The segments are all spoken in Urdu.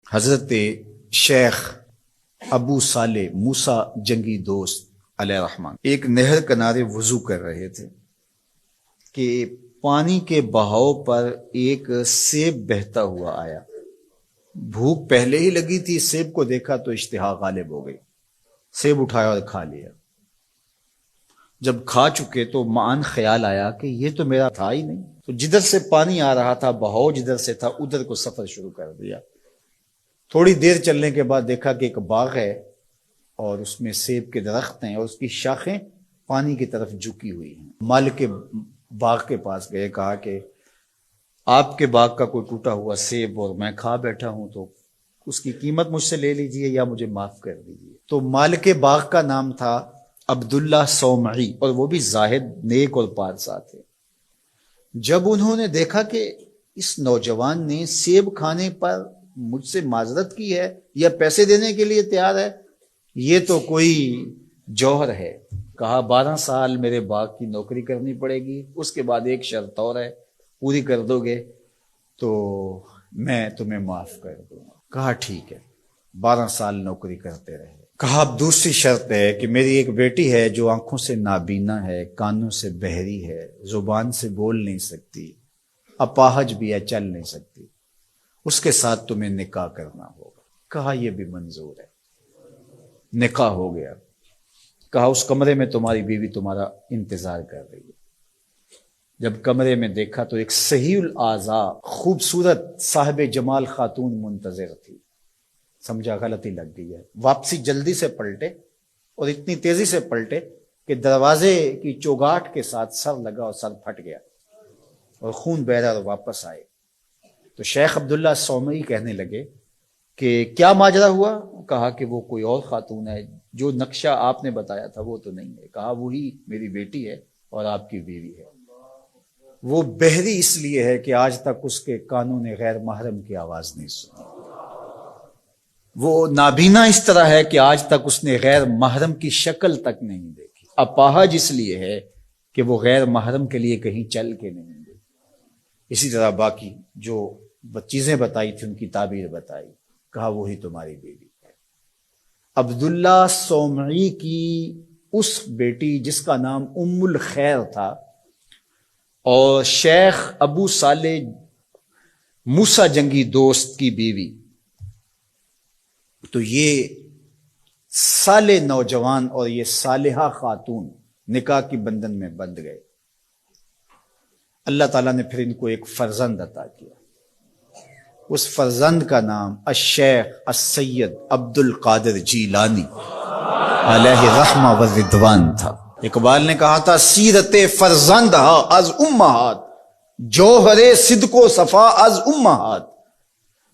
حضرت شیخ ابو صالح موسیٰ جنگی دوست علیہ الرحمن ایک نہر کنارے وضو کر رہے تھے کہ پانی کے بہاؤ پر ایک سیب بہتا ہوا آیا۔ بھوک پہلے ہی لگی تھی، سیب کو دیکھا تو اشتہا غالب ہو گئی، سیب اٹھایا اور کھا لیا۔ جب کھا چکے تو معاً خیال آیا کہ یہ تو میرا تھا ہی نہیں، تو جدھر سے پانی آ رہا تھا، بہاؤ جدھر سے تھا، ادھر کو سفر شروع کر دیا۔ تھوڑی دیر چلنے کے بعد دیکھا کہ ایک باغ ہے اور اس میں سیب کے درخت ہیں اور اس کی شاخیں پانی کی طرف جھکی ہوئی ہیں۔ مالک باغ کے پاس گئے، کہا کہ آپ کے باغ کا کوئی ٹوٹا ہوا سیب اور میں کھا بیٹھا ہوں، تو اس کی قیمت مجھ سے لے لیجئے یا مجھے معاف کر دیجئے۔ تو مالک باغ کا نام تھا عبداللہ صومعی، اور وہ بھی زاہد، نیک اور پارسا تھے۔ جب انہوں نے دیکھا کہ اس نوجوان نے سیب کھانے پر مجھ سے معذرت کی ہے یا پیسے دینے کے لیے تیار ہے، یہ تو کوئی جوہر ہے، کہا 12 سال میرے باغ کی نوکری کرنی پڑے گی، اس کے بعد ایک شرط اور ہے، پوری کر دو گے تو میں تمہیں معاف کر دوں گا۔ کہا ٹھیک ہے، 12 سال نوکری کرتے رہے۔ کہا اب دوسری شرط ہے کہ میری ایک بیٹی ہے جو آنکھوں سے نابینا ہے، کانوں سے بہری ہے، زبان سے بول نہیں سکتی، اپاہج بھی ہے، چل نہیں سکتی، اس کے ساتھ تمہیں نکاح کرنا ہوگا۔ کہا یہ بھی منظور ہے۔ نکاح ہو گیا۔ کہا اس کمرے میں تمہاری بیوی تمہارا انتظار کر رہی ہے۔ جب کمرے میں دیکھا تو ایک صحیح الاعضاء خوبصورت صاحب جمال خاتون منتظر تھی۔ سمجھا غلطی لگ گئی ہے، واپسی جلدی سے پلٹے اور اتنی تیزی سے پلٹے کہ دروازے کی چوگاٹ کے ساتھ سر لگا اور سر پھٹ گیا اور خون بہ رہا، اور واپس آئے تو شیخ عبداللہ صومعی کہنے لگے کہ کیا ماجرا ہوا؟ کہا کہ وہ کوئی اور خاتون ہے، جو نقشہ آپ نے بتایا تھا وہ تو نہیں ہے۔ کہا وہی میری بیٹی ہے اور آپ کی بیوی ہے۔ وہ بہری اس لیے ہے کہ آج تک اس کے کانوں نے غیر محرم کی آواز نہیں سنی۔ وہ نابینا اس طرح ہے کہ آج تک اس نے غیر محرم کی شکل تک نہیں دیکھی۔ اپاہج اس لیے ہے کہ وہ غیر محرم کے لیے کہیں چل کے نہیں گئی۔ اسی طرح باقی جو چیزیں بتائی تھی ان کی تعبیر بتائی۔ کہا وہی تمہاری بیوی ہے۔ عبداللہ صومعی کی اس بیٹی جس کا نام ام الخیر تھا اور شیخ ابو صالح موسیٰ جنگی دوست کی بیوی، تو یہ صالح نوجوان اور یہ صالحہ خاتون نکاح کی بندھن میں بندھ گئے۔ اللہ تعالیٰ نے پھر ان کو ایک فرزند عطا کیا۔ اس فرزند کا نام الشیخ السید عبد القادر جیلانی علیہ رحمہ و رضوان تھا۔ اقبال نے کہا تھا سیرت فرزند از امہات، جوہر صدق و صفا از امہات۔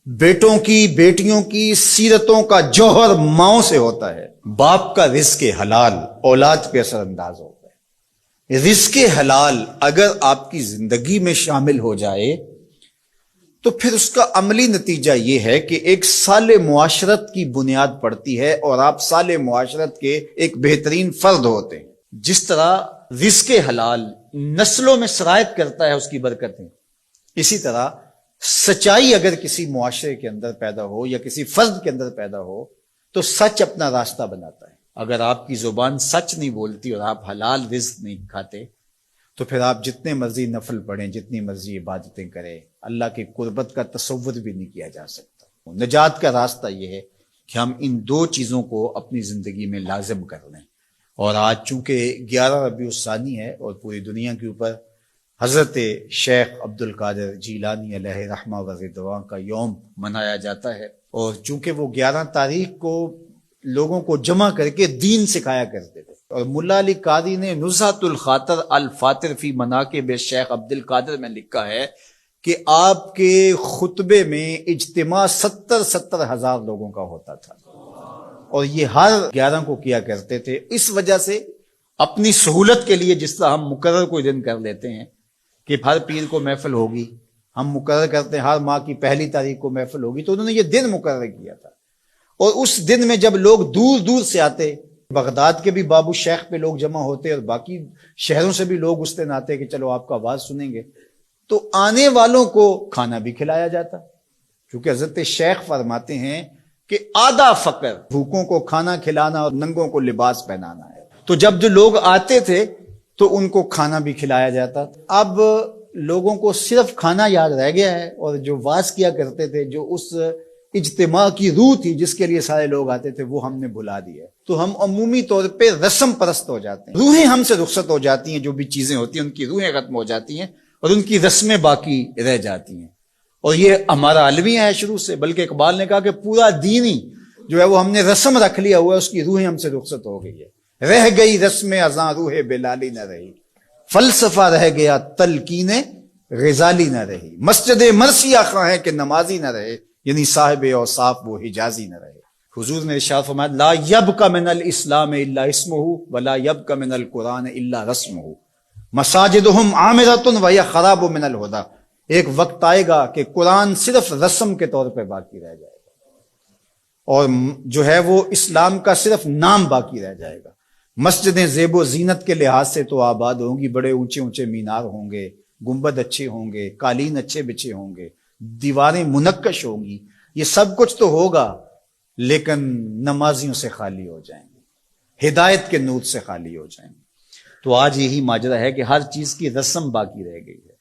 بیٹوں کی بیٹیوں کی سیرتوں کا جوہر ماؤں سے ہوتا ہے۔ باپ کا رزق حلال اولاد پہ اثر انداز ہوتا ہے۔ رزق حلال اگر آپ کی زندگی میں شامل ہو جائے تو پھر اس کا عملی نتیجہ یہ ہے کہ ایک صالح معاشرت کی بنیاد پڑتی ہے اور آپ صالح معاشرت کے ایک بہترین فرد ہوتے ہیں۔ جس طرح رزق حلال نسلوں میں سرایت کرتا ہے اس کی برکتیں، اسی طرح سچائی اگر کسی معاشرے کے اندر پیدا ہو یا کسی فرد کے اندر پیدا ہو تو سچ اپنا راستہ بناتا ہے۔ اگر آپ کی زبان سچ نہیں بولتی اور آپ حلال رزق نہیں کھاتے تو پھر آپ جتنے مرضی نفل پڑھیں، جتنی مرضی عبادتیں کریں، اللہ کی قربت کا تصور بھی نہیں کیا جا سکتا۔ نجات کا راستہ یہ ہے کہ ہم ان دو چیزوں کو اپنی زندگی میں لازم کر لیں۔ اور آج چونکہ 11 ربیع الثانی ہے اور پوری دنیا کے اوپر حضرت شیخ عبد القادر جیلانی علیہ رحمہ و رضوان کا یوم منایا جاتا ہے، اور چونکہ وہ 11 تاریخ کو لوگوں کو جمع کر کے دین سکھایا کرتے تھے، اور ملا علی قاری نے نزہۃ الخاطر الفاطر فی مناقب شیخ عبد القادر میں لکھا ہے کہ آپ کے خطبے میں اجتماع 70 ہزار لوگوں کا ہوتا تھا، اور یہ ہر 11 کو کیا کرتے تھے۔ اس وجہ سے اپنی سہولت کے لیے جس طرح ہم مقرر کوئی دن کر لیتے ہیں کہ ہر پیر کو محفل ہوگی، ہم مقرر کرتے ہیں ہر ماہ کی پہلی تاریخ کو محفل ہوگی، تو انہوں نے یہ دن مقرر کیا تھا۔ اور اس دن میں جب لوگ دور دور سے آتے، بغداد کے بھی بابو شیخ پہ لوگ جمع ہوتے اور باقی شہروں سے بھی لوگ اس دن آتے کہ چلو آپ کا آواز سنیں گے، تو آنے والوں کو کھانا بھی کھلایا جاتا، کیونکہ حضرت شیخ فرماتے ہیں کہ آدھا فقر بھوکوں کو کھانا کھلانا اور ننگوں کو لباس پہنانا ہے. تو جب جو لوگ آتے تھے تو ان کو کھانا بھی کھلایا جاتا تھا. اب لوگوں کو صرف کھانا یاد رہ گیا ہے، اور جو واز کیا کرتے تھے، جو اس اجتماع کی روح تھی جس کے لیے سارے لوگ آتے تھے، وہ ہم نے بھلا دیا ہے. تو ہم عمومی طور پہ رسم پرست ہو جاتے ہیں، روحیں ہم سے رخصت ہو جاتی ہیں. جو بھی چیزیں ہوتی ہیں ان کی روحیں ختم ہو جاتی ہیں اور ان کی رسمیں باقی رہ جاتی ہیں. اور یہ ہمارا المیہ ہے شروع سے، بلکہ اقبال نے کہا کہ پورا دین ہی جو ہے وہ ہم نے رسم رکھ لیا ہوا ہے، اس کی روحیں ہم سے رخصت ہو گئی ہے. رہ گئی رسم ازاں روح بلالی نہ رہی، فلسفہ رہ گیا تلقین غزالی نہ رہی، مسجد مرثیہ خواہ ہے کہ نمازی نہ رہے، یعنی صاحب اوصاف وہ حجازی نہ رہے. حضور نے ارشاد فرمایا لا یبق من الاسلام الا اسمہ ولا یبق من القرآن الا رسمہ مساجدہم عامرۃ وہی خراب من الہدی. ایک وقت آئے گا کہ قرآن صرف رسم کے طور پہ باقی رہ جائے گا، اور جو ہے وہ اسلام کا صرف نام باقی رہ جائے گا. مسجدیں زیب و زینت کے لحاظ سے تو آباد ہوں گی، بڑے اونچے اونچے مینار ہوں گے، گنبد اچھے ہوں گے، قالین اچھے بچھے ہوں گے، دیواریں منقش ہوں گی، یہ سب کچھ تو ہوگا، لیکن نمازیوں سے خالی ہو جائیں گے، ہدایت کے نور سے خالی ہو جائیں گے. تو آج یہی ماجرا ہے کہ ہر چیز کی رسم باقی رہ گئی ہے.